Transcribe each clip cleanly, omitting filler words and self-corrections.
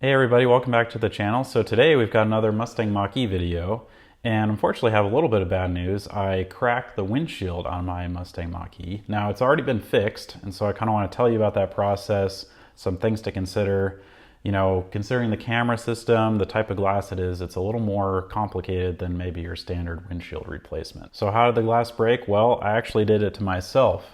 Hey everybody, welcome back to the channel. So today we've got another Mustang Mach-E video, and unfortunately I have a little bit of bad news. I cracked the windshield on my Mustang Mach-E. Now it's already been fixed, and so I kind of want to tell you about that process, some things to consider. You know, considering the camera system, the type of glass it is, it's a little more complicated than maybe your standard windshield replacement. So how did the glass break? Well, I actually did it to myself.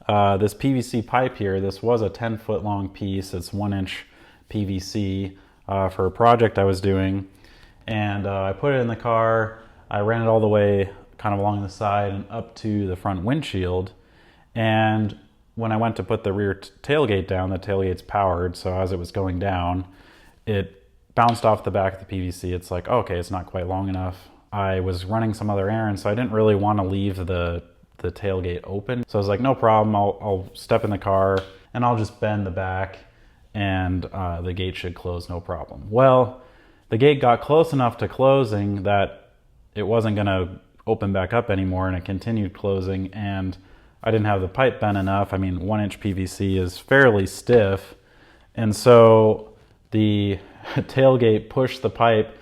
This PVC pipe here, this was a 10-foot long piece. It's 1-inch PVC for a project I was doing, and I put it in the car. I ran it all the way kind of along the side and up to the front windshield, and when I went to put the rear tailgate down, the tailgate's powered, so as it was going down, it bounced off the back of the PVC. It's like, okay, it's not quite long enough. I was running some other errands, so I didn't really want to leave the tailgate open. So I was like, no problem, I'll step in the car and I'll just bend the back and the gate should close no problem. Well, the gate got close enough to closing that it wasn't gonna open back up anymore, and it continued closing, and I didn't have the pipe bent enough. I mean, 1-inch PVC is fairly stiff, and so the tailgate pushed the pipe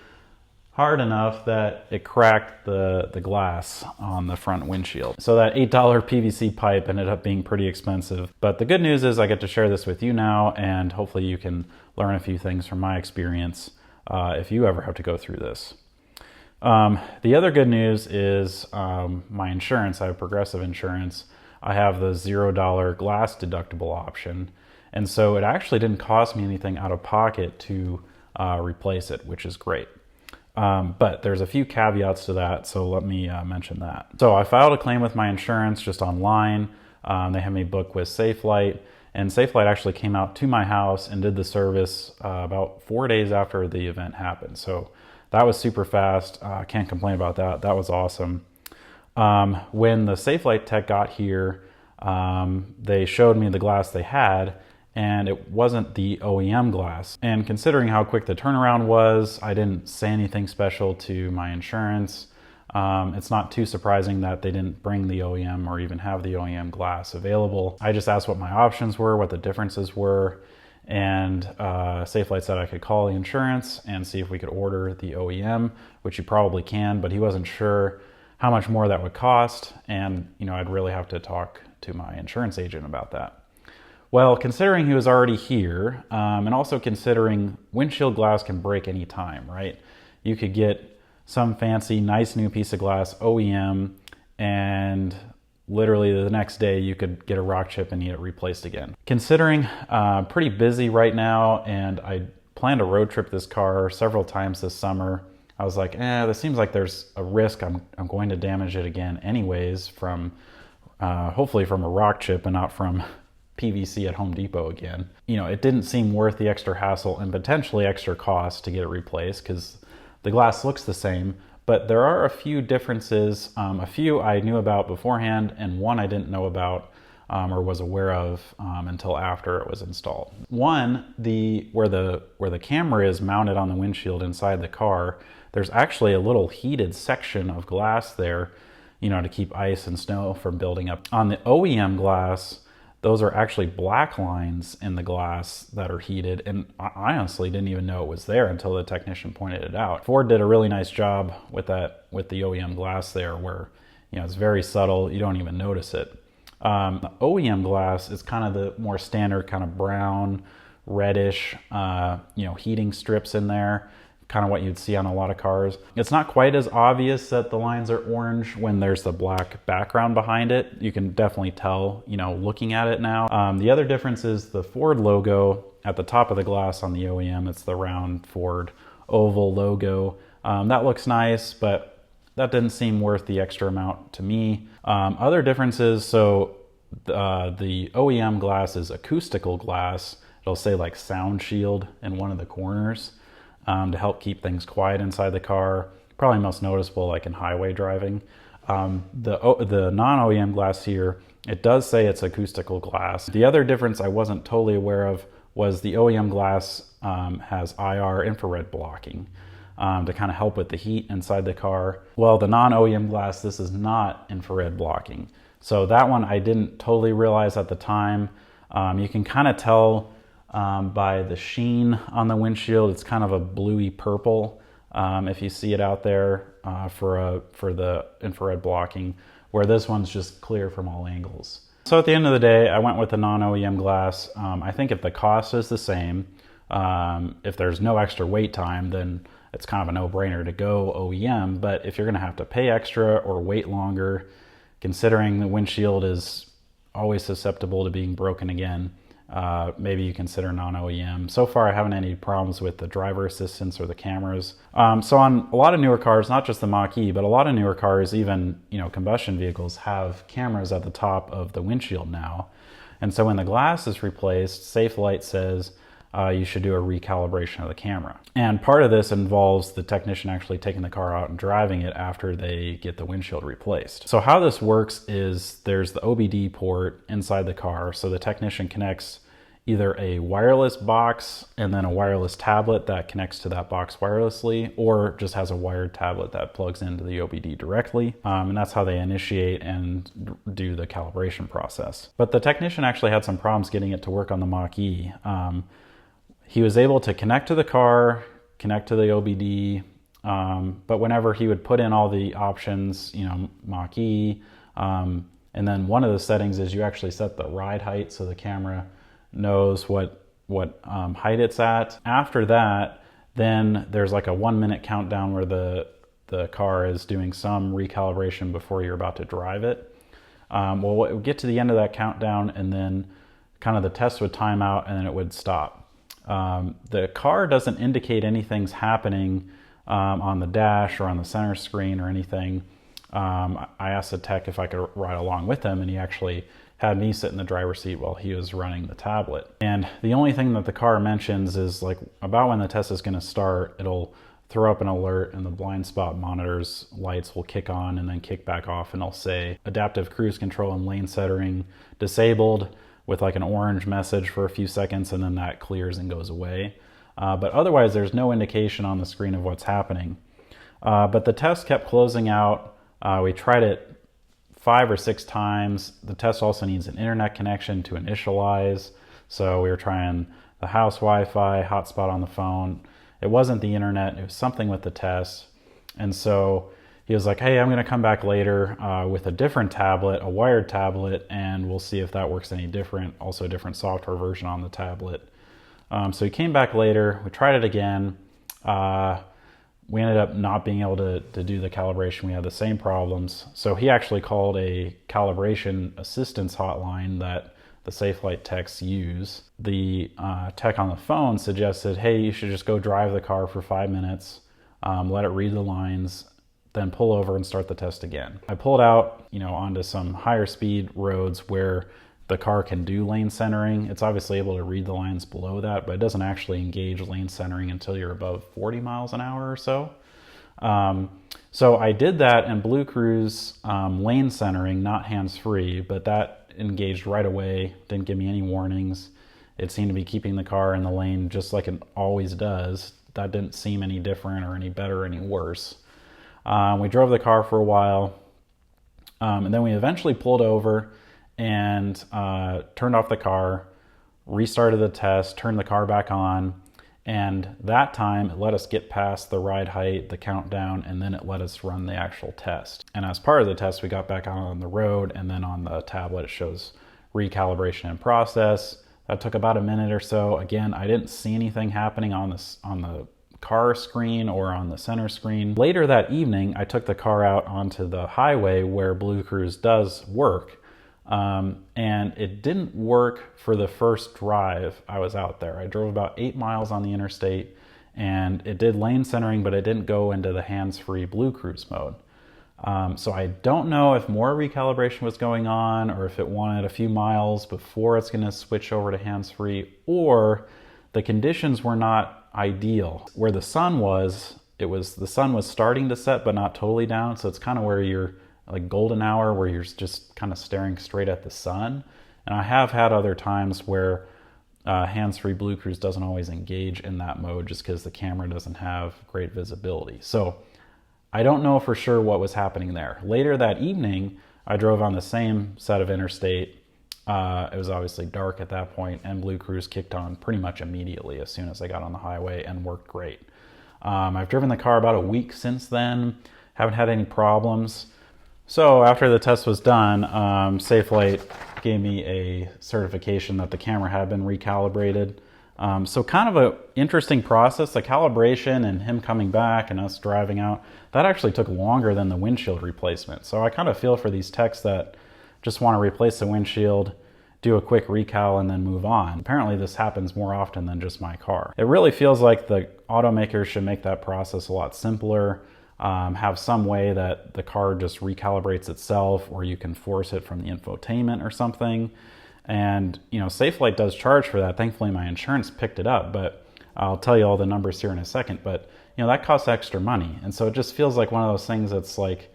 hard enough that it cracked the glass on the front windshield. So that $8 PVC pipe ended up being pretty expensive. But the good news is I get to share this with you now, and hopefully you can learn a few things from my experience if you ever have to go through this. The other good news is my insurance. I have Progressive insurance. I have the $0 glass deductible option. And so it actually didn't cost me anything out of pocket to replace it, which is great. But there's a few caveats to that, so let me mention that. So I filed a claim with my insurance just online. They had me booked with Safelite, and Safelite actually came out to my house and did the service about 4 days after the event happened. So that was super fast. Can't complain about that. That was awesome. When the Safelite tech got here, they showed me the glass they had, and it wasn't the OEM glass. And considering how quick the turnaround was, I didn't say anything special to my insurance. It's not too surprising that they didn't bring the OEM or even have the OEM glass available. I just asked what my options were, what the differences were, and Safelite said I could call the insurance and see if we could order the OEM, which you probably can, but he wasn't sure how much more that would cost, and I'd really have to talk to my insurance agent about that. Well, considering he was already here, and also considering windshield glass can break any time, right? You could get some fancy, nice new piece of glass, OEM, and literally the next day you could get a rock chip and need it replaced again. Considering pretty busy right now, and I plan to road trip this car several times this summer, I was like, this seems like there's a risk I'm going to damage it again anyways from, hopefully from a rock chip and not from PVC at Home Depot again. It didn't seem worth the extra hassle and potentially extra cost to get it replaced because the glass looks the same, but there are a few differences. A few I knew about beforehand, and one I didn't know about or was aware of until after it was installed. One, where the camera is mounted on the windshield inside the car, there's actually a little heated section of glass there, to keep ice and snow from building up. On the OEM glass, those are actually black lines in the glass that are heated, and I honestly didn't even know it was there until the technician pointed it out. Ford did a really nice job with the OEM glass there, where it's very subtle, you don't even notice it. The OEM glass is kind of the more standard kind of brown, reddish, heating strips in there, kind of what you'd see on a lot of cars. It's not quite as obvious that the lines are orange when there's the black background behind it. You can definitely tell, looking at it now. The other difference is the Ford logo at the top of the glass on the OEM. It's the round Ford oval logo. That looks nice, but that didn't seem worth the extra amount to me. Other differences, so the OEM glass is acoustical glass. It'll say like Sound Shield in one of the corners. To help keep things quiet inside the car, probably most noticeable like in highway driving. The non-OEM glass here, it does say it's acoustical glass. The other difference I wasn't totally aware of was the OEM glass has IR infrared blocking to kind of help with the heat inside the car. Well, the non-OEM glass, this is not infrared blocking. So that one I didn't totally realize at the time. You can kind of tell by the sheen on the windshield. It's kind of a bluey purple if you see it out there for the infrared blocking, where this one's just clear from all angles. So at the end of the day, I went with the non-OEM glass. I think if the cost is the same, if there's no extra wait time, then it's kind of a no-brainer to go OEM. But if you're going to have to pay extra or wait longer, considering the windshield is always susceptible to being broken again, maybe you consider non-OEM. So far, I haven't had any problems with the driver assistance or the cameras. So on a lot of newer cars, not just the Mach-E, but a lot of newer cars, even combustion vehicles, have cameras at the top of the windshield now. And so when the glass is replaced, Safelite says you should do a recalibration of the camera. And part of this involves the technician actually taking the car out and driving it after they get the windshield replaced. So how this works is there's the OBD port inside the car. So the technician connects either a wireless box and then a wireless tablet that connects to that box wirelessly, or just has a wired tablet that plugs into the OBD directly. And that's how they initiate and do the calibration process. But the technician actually had some problems getting it to work on the Mach-E. He was able to connect to the car, connect to the OBD, but whenever he would put in all the options, Mach-E, and then one of the settings is you actually set the ride height so the camera knows what height it's at. After that, then there's like a 1 minute countdown where the car is doing some recalibration before you're about to drive it. Well, it would get to the end of that countdown, and then kind of the test would time out, and then it would stop. The car doesn't indicate anything's happening on the dash or on the center screen or anything. I asked the tech if I could ride along with him, and he actually had me sit in the driver's seat while he was running the tablet. And the only thing that the car mentions is like about when the test is going to start, it'll throw up an alert and the blind spot monitor's lights will kick on and then kick back off, and it'll say adaptive cruise control and lane centering disabled, with like an orange message for a few seconds, and then that clears and goes away. But otherwise, there's no indication on the screen of what's happening. But the test kept closing out. We tried it 5 or 6 times. The test also needs an internet connection to initialize. So we were trying the house Wi-Fi, hotspot on the phone. It wasn't the internet, it was something with the test. And so he was like, hey, I'm going to come back later with a different tablet, a wired tablet, and we'll see if that works any different. Also a different software version on the tablet. So he came back later. We tried it again. We ended up not being able to do the calibration. We had the same problems. So he actually called a calibration assistance hotline that the Safelite techs use. The tech on the phone suggested, hey, you should just go drive the car for 5 minutes, let it read the lines, then pull over and start the test again. I pulled out, onto some higher speed roads where the car can do lane centering. It's obviously able to read the lines below that, but it doesn't actually engage lane centering until you're above 40 miles an hour or so. So I did that in Blue Cruise lane centering, not hands-free, but that engaged right away, didn't give me any warnings. It seemed to be keeping the car in the lane just like it always does. That didn't seem any different or any better or any worse. We drove the car for a while, and then we eventually pulled over and turned off the car, restarted the test, turned the car back on, and that time it let us get past the ride height, the countdown, and then it let us run the actual test. And as part of the test, we got back out on the road, and then on the tablet it shows recalibration in process. That took about a minute or so. Again, I didn't see anything happening on the car screen or on the center screen. Later that evening, I took the car out onto the highway where Blue Cruise does work, and it didn't work for the first drive I was out there. I drove about 8 miles on the interstate, and it did lane centering, but it didn't go into the hands-free Blue Cruise mode. So I don't know if more recalibration was going on, or if it wanted a few miles before it's going to switch over to hands-free, or the conditions were not ideal. Where the sun was, the sun was starting to set but not totally down, so it's kind of where you're like golden hour, where you're just kind of staring straight at the sun. And I have had other times where hands-free Blue Cruise doesn't always engage in that mode just because the camera doesn't have great visibility. So I don't know for sure what was happening there. Later that evening, I drove on the same set of interstate, It was obviously dark at that point, and Blue Cruise kicked on pretty much immediately as soon as I got on the highway and worked great. I've driven the car about a week since then, haven't had any problems. So after the test was done, Safelite gave me a certification that the camera had been recalibrated. So kind of an interesting process. The calibration and him coming back and us driving out, that actually took longer than the windshield replacement. So I kind of feel for these techs that just want to replace the windshield, do a quick recal, and then move on. Apparently this happens more often than just my car. It really feels like the automakers should make that process a lot simpler, have some way that the car just recalibrates itself, or you can force it from the infotainment or something. And, you know, Safelite does charge for that. Thankfully, my insurance picked it up, but I'll tell you all the numbers here in a second. But, you know, that costs extra money. And so it just feels like one of those things that's like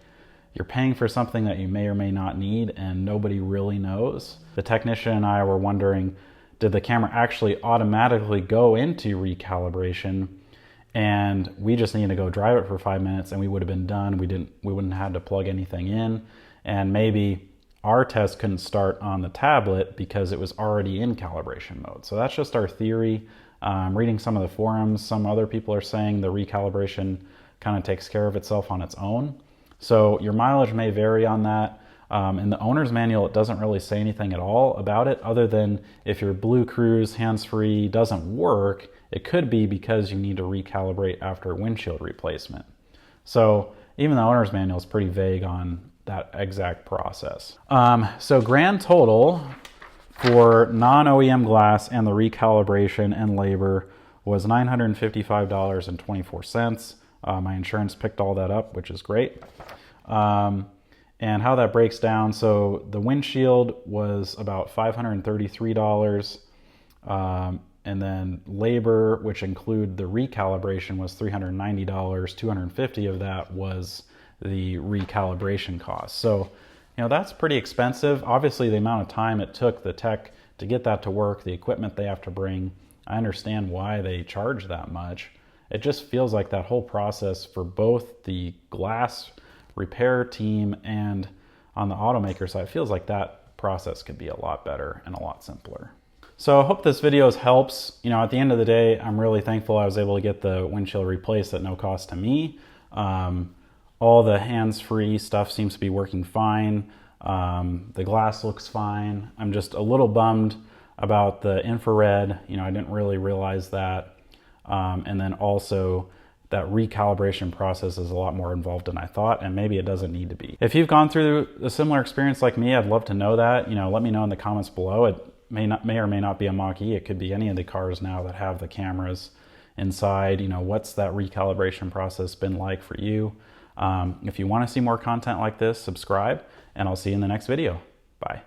you're paying for something that you may or may not need and nobody really knows. The technician and I were wondering, did the camera actually automatically go into recalibration and we just needed to go drive it for 5 minutes and we would have been done. We wouldn't have had to plug anything in, and maybe our test couldn't start on the tablet because it was already in calibration mode. So that's just our theory. Reading some of the forums, some other people are saying the recalibration kind of takes care of itself on its own. So your mileage may vary on that. In the owner's manual, it doesn't really say anything at all about it, other than if your Blue Cruise hands-free doesn't work, it could be because you need to recalibrate after a windshield replacement. So even the owner's manual is pretty vague on that exact process. So grand total for non-OEM glass and the recalibration and labor was $955.24. My insurance picked all that up, which is great. And how that breaks down, so the windshield was about $533, and then labor, which include the recalibration, was $390. $250 of that was the recalibration cost. So, you know, that's pretty expensive. Obviously, the amount of time it took the tech to get that to work, the equipment they have to bring, I understand why they charge that much. It just feels like that whole process for both the glass repair team and on the automaker side, feels like that process could be a lot better and a lot simpler. So I hope this video helps. You know, at the end of the day, I'm really thankful I was able to get the windshield replaced at no cost to me. All the hands-free stuff seems to be working fine. The glass looks fine. I'm just a little bummed about the infrared. You know, I didn't really realize that. And then also that recalibration process is a lot more involved than I thought, and maybe it doesn't need to be. If you've gone through a similar experience like me, I'd love to know that. You know, let me know in the comments below. It may or may not be a Mach-E. It could be any of the cars now that have the cameras inside. You know, what's that recalibration process been like for you? If you want to see more content like this, subscribe, and I'll see you in the next video. Bye.